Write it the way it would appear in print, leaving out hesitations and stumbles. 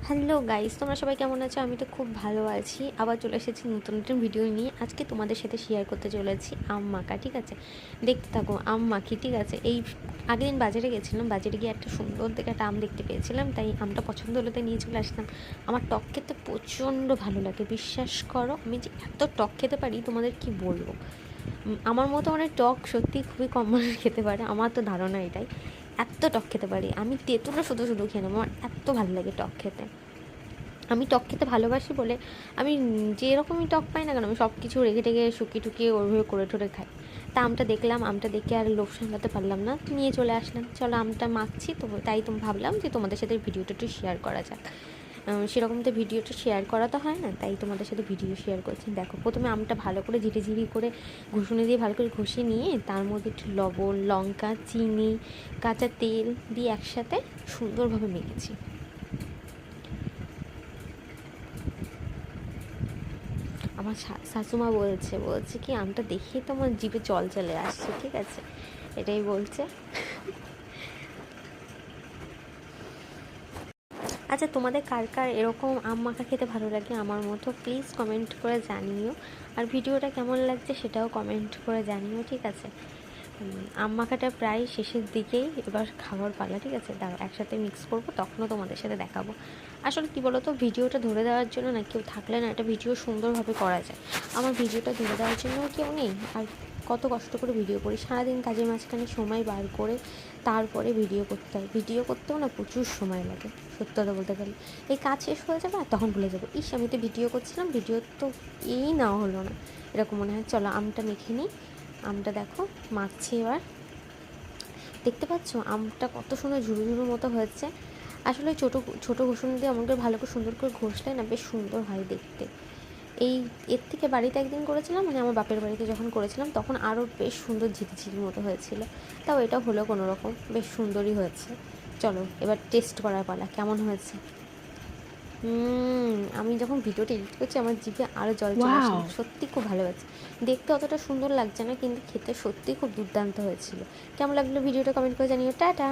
Hello guys, তোমরা সবাই কেমন আছো? আমি তো খুব ভালো আছি। আবার চলে এসেছি নতুন নতুন ভিডিও নিয়ে। আজকে তোমাদের সাথে শেয়ার করতে চলেছি আম মাখা, ঠিক আছে? দেখতে থাকো আম মাখি, ঠিক আছে? এই আগের দিন বাজারে গেছিলাম, বাজারে গিয়ে একটা সুন্দর দেখে একটা আম দেখতে পেয়েছিলাম, তাই আমটা পছন্দ হলো তাই নিয়ে চলে আসলাম। আমার টক খেতে প্রচণ্ড ভালো লাগে, বিশ্বাস করো। আমি যে এত টক খেতে পারি তোমাদের কি বলবো। আমার মতো মানে টক সত্যি খুবই কম মানুষ খেতে পারে, আমার তো ধারণা এটাই। এত টক খেতে পারি আমি, তেঁতুলও শুধু শুধু খেয়ে নেবো, আমার এত ভালো লাগে টক খেতে। আমি টক খেতে ভালোবাসি বলে আমি যে রকমই টক পাই না কেন আমি সব কিছু রেখে টেখে শুকিয়ে টুকিয়ে ওইভাবে করে ঠোরে খাই। তা আমটা দেখলাম, আমটা দেখে আর লোভ সামলাতে পারলাম না, নিয়ে চলে আসলাম। চলো আমটা মাখছি তো, তাই তুমি ভাবলাম যে তোমাদের সাথে ভিডিওটা একটু শেয়ার করা যাক। সেরকম তো ভিডিওটা শেয়ার করা তো হয় না, তাই তোমাদের সাথে ভিডিও শেয়ার করছি। দেখো, প্রথমে আমটা ভালো করে ঝিরি ঝিরি করে ঘুষুনি দিয়ে ভালো করে ঘষে নিয়ে তার মধ্যে একটু লবণ, লঙ্কা, চিনি, কাঁচা তেল দিয়ে একসাথে সুন্দরভাবে মেখেছি। আমার শাশুমা বলছে কি আমটা দেখেই তো আমার জিভে জল চলে আসছে, ঠিক আছে? এটাই বলছে। আচ্ছা, তোমাদের কার কার এরকম আম মাখা খেতে ভালো লাগে আমার মতো, প্লিজ কমেন্ট করে জানিও। আর ভিডিওটা কেমন লাগছে সেটাও কমেন্ট করে জানিও, ঠিক আছে? আম মাখাটা প্রায় শেষের দিকেই, এবার খাবার পালা, ঠিক আছে? দাঁড়াও, একসাথে মিক্স করবো, তখনও তোমাদের সাথে দেখাবো। আসলে কী বলো তো, ভিডিওটা ধরে দেওয়ার জন্য না কেউ থাকলে না একটা ভিডিও সুন্দরভাবে করা যায়। আমার ভিডিওটা ধরে দেওয়ার জন্য কেউ নেই। আর কত কষ্ট করে ভিডিও করি, সারাদিন কাজের মাঝখানে সময় বার করে তারপরে ভিডিও করতে হয়। ভিডিও করতেও না প্রচুর সময় লাগে, সত্যি কথা বলতে গেলে। এই কাজ শেষ হয়ে যাবে আর তখন ভুলে যাবো, ইস আমি তো ভিডিও করছিলাম, ভিডিও তো এই না হলো না, এরকম মনে হয়। চলো আমটা মেখে নিই। আমটা দেখো মাখছি এবার। দেখতে পাচ্ছ আমটা কত সুন্দর ঝুরু ঝুরু মতো হয়েছে। আসলে ছোটো ছোটো ঘষুন দিয়ে আমাকে ভালো করে সুন্দর করে ঘষলে না বেশ সুন্দর হয় দেখতে। এই এর থেকে বাড়িতে একদিন করেছিলাম, মানে আমার বাপের বাড়িতে যখন করেছিলাম তখন আরও বেশ সুন্দর ঝিরিঝিরি মতো হয়েছিল। তাও এটা হলো কোনো রকম, বেশ সুন্দরই হয়েছে। চলো এবার টেস্ট করার পালা, কেমন হয়েছে। আমি যখন ভিডিওটা এডিট করছি আমার জিভে আরও জল চলে আসে, ওয়াও! সত্যি খুব ভালো হয়েছে। দেখতে অতটা সুন্দর লাগছে না, কিন্তু খেতে সত্যিই খুব দুর্দান্ত হয়েছিল। কেমন লাগলো ভিডিওটা কমেন্ট করে জানিও। টাটা।